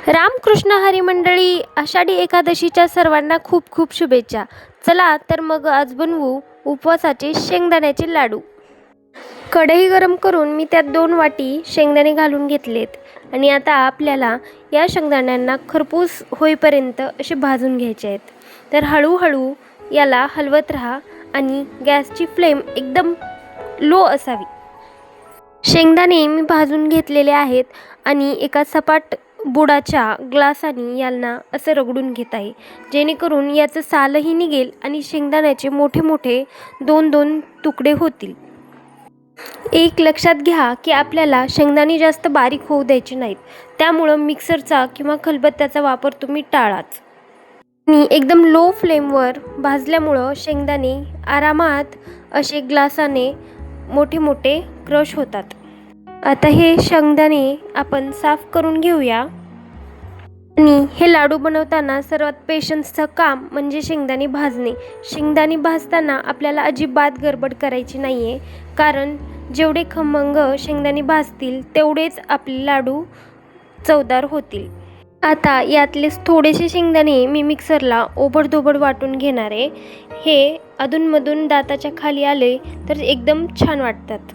रामकृष्ण हरी मंडळी, आषाढी एकादशीच्या सर्वांना खूप खूप शुभेच्छा. चला तर मग आज बनवू उपवासाचे शेंगदाण्याचे लाडू. कढई गरम करून मी त्यात 2 वाटी शेंगदाणे घालून घेतलेत आणि आता आपल्याला या शेंगदाण्यांना खरपूस होईपर्यंत असे भाजून घ्यायचे आहेत. तर हळूहळू याला हलवत राहा आणि गॅसची फ्लेम एकदम लो असावी. शेंगदाणे मी भाजून घेतलेले आहेत आणि एका सपाट बुडाच्या ग्लासाने यांना असं रगडून घेत आहे, जेणेकरून याचं सालही निघेल आणि शेंगदाण्याचे मोठे मोठे 2-2 तुकडे होतील. एक लक्षात घ्या की आपल्याला शेंगदाणे जास्त बारीक होऊ द्यायचे नाहीत, त्यामुळं मिक्सरचा किंवा खलबत्त्याचा वापर तुम्ही टाळाच. आणि एकदम लो फ्लेमवर भाजल्यामुळं शेंगदाणे आरामात असे ग्लासाने मोठे मोठे क्रश होतात. आता हे शेंगदाणे आपण साफ करून घेऊया. आणि हे लाडू बनवताना सर्वात पेशन्सचं काम म्हणजे शेंगदाणे भाजणे. शेंगदाणे भाजताना आपल्याला अजिबात गडबड करायची नाही आहे, कारण जेवढे खमंग शेंगदाणे भाजतील तेवढेच आपले लाडू चवदार होतील. आता यातले थोडेसे शेंगदाणे मी मिक्सरला ओबडधोबड वाटून घेणार आहे. हे अधूनमधून दाताच्या खाली आले तर एकदम छान वाटतात.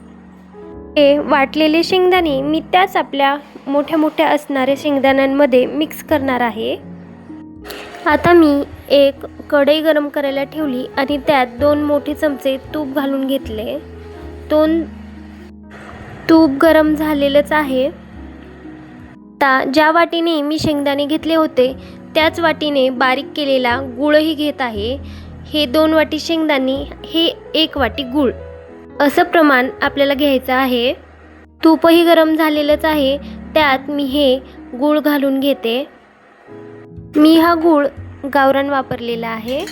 हे वाटलेले शेंगदाणे मी त्याच आपल्या मोठ्या मोठ्या असणाऱ्या शेंगदाण्यांमध्ये मिक्स करणार आहे. आता मी एक कढई गरम करायला ठेवली आणि त्यात 2 मोठे चमचे तूप घालून घेतले. तूप गरम झालेलंच आहे. आता ज्या वाटीने मी शेंगदाणे घेतले होते त्याच वाटीने बारीक केलेला गूळही घेत आहे. हे 2 वाटी शेंगदाणे, हे 1 वाटी गूळ असं प्रमाण आपल्याला घ्यायचं आहे. तूपही गरम झालेलंच आहे, त्यात मी हे गूळ घालून घेते. मी हा गूळ गावरान वापरलेला आहे.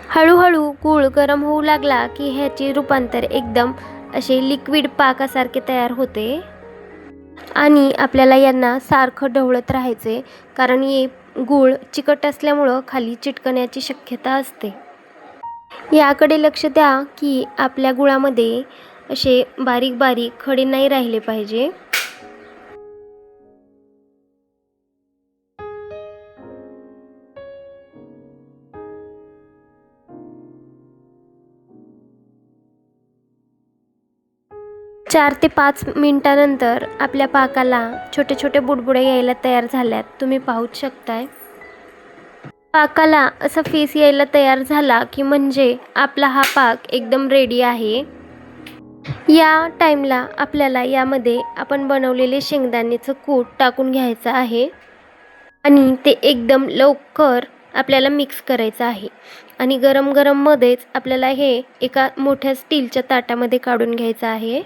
हळूहळू गूळ गरम होऊ लागला की ह्याचे रूपांतर एकदम असे लिक्विड पाकासारखे तयार होते आणि आपल्याला यांना सारखं ढवळत राहायचे, कारण हे गूळ चिकट असल्यामुळं खाली चिटकण्याची शक्यता असते. याकडे लक्ष द्या की आपल्या गुळामध्ये असे बारीक बारीक खडे नाही राहिले पाहिजे. चार ते 5 मिनिटानंतर आपल्या पाकाला छोटे छोटे बुडबुडे यायला तयार झाल्यात, तुम्ही पाहूच शकताय. पाकाला असा फेस यायला तयार झाला की म्हणजे आपला हा पाक एकदम रेडी आहे. या टाईमला आपल्याला यामध्ये आपण बनवलेले शेंगदाण्याचं कूट टाकून घ्यायचं आहे आणि ते एकदम लवकर आपल्याला मिक्स करायचं आहे. आणि गरम गरममध्येच आपल्याला हे एका मोठ्या स्टीलच्या ताटामध्ये काढून घ्यायचं आहे.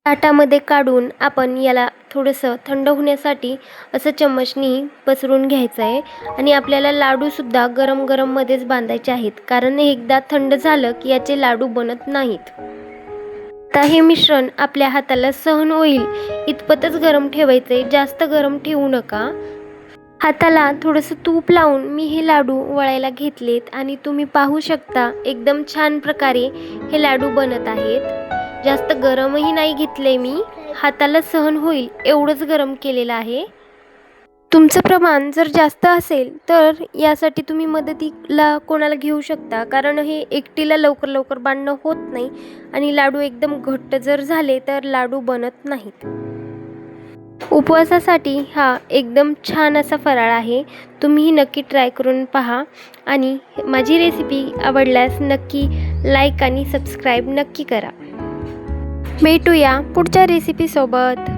ताटामध्ये काढून आपण याला थोडंसं थंड होण्यासाठी असं चम्मचनी पसरून घ्यायचं आहे. आणि आपल्याला लाडूसुद्धा गरम गरममध्येच बांधायचे आहेत, कारण एकदा थंड झालं की याचे लाडू बनत नाहीत. आता हे मिश्रण आपल्या हाताला सहन होईल इतपतच गरम ठेवायचे, जास्त गरम ठेवू नका. हाताला थोडंसं तूप लावून मी हे लाडू वळायला घेतलेत आणि तुम्ही पाहू शकता एकदम छान प्रकारे हे लाडू बनत आहेत. जास्त गरमही नाही घेतले मी, हाताला सहन होईल एवढंच गरम केलेलं आहे. तुमचं प्रमाण जर जास्त असेल तर यासाठी तुम्ही मदतीला कोणाला घेऊ शकता, कारण हे एकटीला लवकर लवकर बांधणं होत नाही आणि लाडू एकदम घट्ट जर झाले तर लाडू बनत नाहीत. उपवासासाठी हा एकदम छान असा फराळ आहे. तुम्हीही नक्की ट्राय करून पहा आणि माझी रेसिपी आवडल्यास नक्की लाईक आणि सबस्क्राईब नक्की करा. भेटूया पुढच्या रेसिपीसोबत.